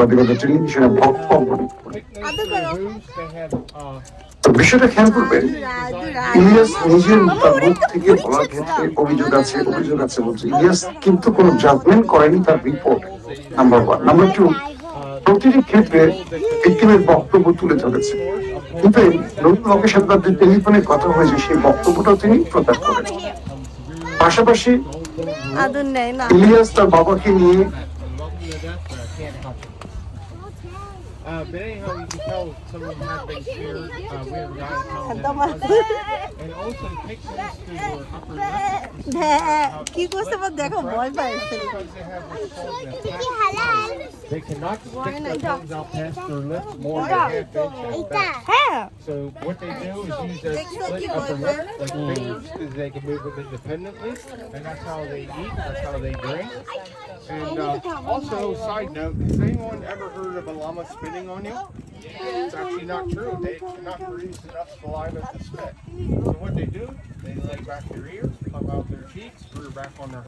বাদিগত টেলিভিশনে ভক্ত মনে করে। তো বিষয়টা খেয়াল করবেন, ইলিয়াস নিজের তার মুখ থেকে বলার ক্ষেত্রে অভিযোগ আছে বলছে। ইলিয়াস কিন্তু কোনো জাজমেন্ট করেনি তার report, number one. Number two, প্রতিটি ক্ষেত্রে ভিক্টিমের বক্তব্য তুলে ধরেছে। কিন্তু নতুন লোকের সাথে তার যে টেলিফোনে কথা হয়েছে সেই বক্তব্যটাও তিনি প্রকাশ করেছেন। পাশাপাশি ইলিয়াস তার বাবাকে নিয়ে but anyhow, you can tell someone had been shared. We have a guy and also take things to your upper lip. কি করছে বা দেখো ভয় পাইছে They cannot stick their tongues out past their lips more than half inch at best. হ্যাঁ So what they do is use their split upper lip like fingers because they can move them independently, and that's how they eat. That's how they drink. And also, side note: has anyone ever heard of a llama spitting on you? It's actually not true. They cannot produce enough saliva to spit. So what they do, they lay back their ears, pump out their cheeks, put her back on their